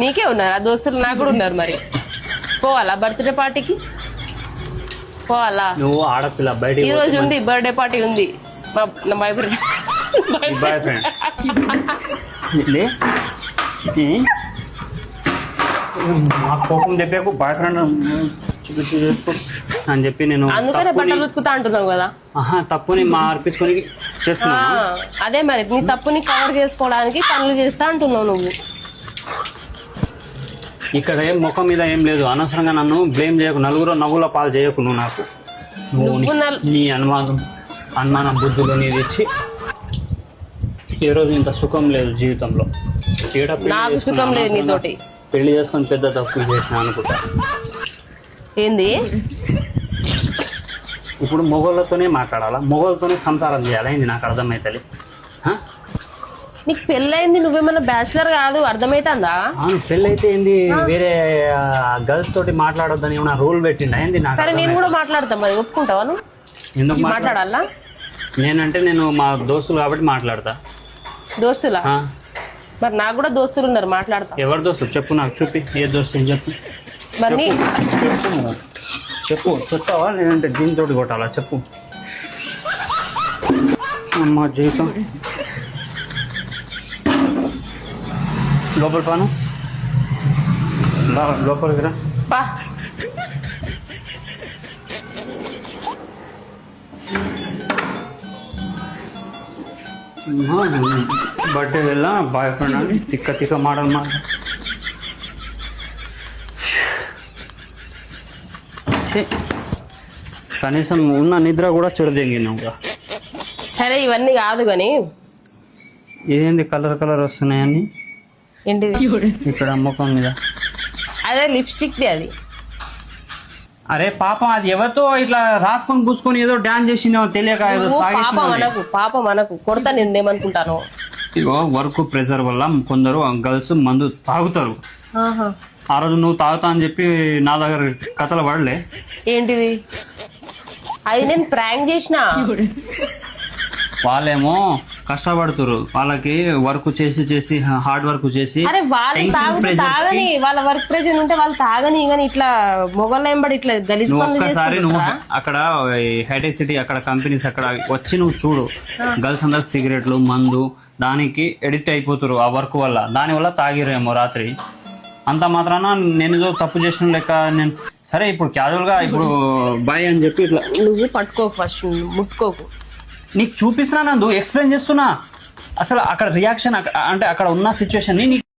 నీకే ఉన్నారు ఆ దోస్తులు, నాకు కూడా ఉన్నారు. మరి పోవాలా బర్త్డే పార్టీకి? పోవాలా? నువ్వు ఆడపిల్ల బయట ఈ రోజు ఉంది బర్త్డే పార్టీ ఉంది. నా బాయ్ ఫ్రెండ్ మా కోపం చెప్పాకు బాయ్ ఫ్రెండ్ చేసుకో అని చెప్పి నేను అందుకనే బట్టలు ఉతుకుతా అంటున్నావు కదా. తప్పుని మార్పించుకొని చేస్తున్నా. అదే మరి నీ తప్పుని కవర్ చేసుకోవడానికి పనులు చేస్తా అంటున్నావు నువ్వు. ఇక్కడ ఏం ముఖం మీద ఏం లేదు, అనవసరంగా నన్ను బ్లేమ్ చేయకు, నలుగురు నవ్వుల పాలు చేయకు. నువ్వు నాకు నీ అనుమానం బుద్ధులు నీది ఇచ్చి ఏ రోజు ఇంత సుఖం లేదు జీవితంలో. నాకు సుఖం లేదు నీతోటి. పెళ్లి చేసుకొని పెద్ద తప్పు చేసిన అనుకుంటా. ఏంది ఇప్పుడు మొగోళ్ళతోనే మాట్లాడాలా, మొగోళ్ళతోనే సంసారం చేయాలా? ఏంది నాకు అర్థమవుతుంది. నీకు పెళ్ళయింది, నువ్వేమన్నా బ్యాచులర్ కాదు, అర్థమైతుందా? పెళ్ళి అయితే ఏంది, వేరే గర్ల్స్ తోటి మాట్లాడొద్దని ఏమన్నా రూల్ పెట్టిండా ఏంది? సరే నేను కూడా మాట్లాడతా, మరి ఒప్పుకుంటావా నువ్వు? ఎందుకు మాట్లాడాలా? నేను మా దోస్తులు కాబట్టి మాట్లాడతా. దోస్తులా? మరి నాకు కూడా దోస్తులు ఉన్నారు, మాట్లాడతా. ఎవరు దోస్తులు చెప్పు, నాకు చూపి. ఏ దోస్తు అని చెప్పు. మరి చెప్పు చెప్తావా లేదంటే దీంతో కొట్టాలా? చెప్పు. అమ్మా జీవితం. లోపల పాను, లోపలికి రా. బర్త్డే వెళ్ళా బాయ్ ఫ్రెండ్ అని తిక్క మాటలు మాట. కనీసం ఉన్న నిద్ర కూడా చెడదెంగి నువ్వు. సరే ఇవన్నీ కాదు కానీ ఇదేంది కలర్ వస్తున్నాయని? ఏంటిది ఇక్కడ ముఖం మీద? అదే లిప్స్టిక్ ది అది. అరే పాపం, అది ఎవరితో ఇట్లా రాసుకొని పూసుకొని ఏదో డాన్స్ చేసిందేమో తెలియక పాపం అనకు కొడతా నేను ఏమనుకుంటాను. ఇగో వర్క్ ప్రెషర్ వల్ల కొందరు గర్ల్స్ మందు తాగుతారు. ఆ రోజు నువ్వు తాగుతా అని చెప్పి నా దగ్గర కథలు పడలే. ఏంటిది? అది నేను ప్రాంక్ చేసిన. వాళ్ళేమో కష్టపడుతురు, వాళ్ళకి వర్క్ చేసి హార్డ్ వర్క్ చేసి. అరే వాళ్ళు తాగని, వాళ్ళ వర్క్ ప్రెషర్ ఉంటే వాళ్ళు తాగని, కానీ ఇట్లా మొగల్ ఎంబడి ఇట్లా గలీజ్ పనులు ఒక్కసారి నువ్వు అక్కడ హైటెక్ సిటీ అక్కడ కంపెనీస్ అక్కడ వచ్చి నువ్వు చూడు. గర్ల్స్ అందరు సిగరెట్లు మందు దానికి ఎడిక్ట్ అయిపోతారు ఆ వర్క్ వల్ల. దాని వల్ల తాగిరేమో రాత్రి. అంత మాత్రాన నేను ఏదో తప్పు చేసిన లెక్క నేను. సరే ఇప్పుడు క్యాజువల్ గా ఇప్పుడు బాయ్ అని చెప్పి ఇట్లా నువ్వు పట్టుకోకు, ఫస్ట్ ముట్టుకోకు. నీకు చూపిస్తున్నా, నందు ఎక్స్ప్లెయిన్ చేస్తున్నా. అసలు అక్కడ రియాక్షన్ అంటే అక్కడ ఉన్న సిచ్యువేషన్ ని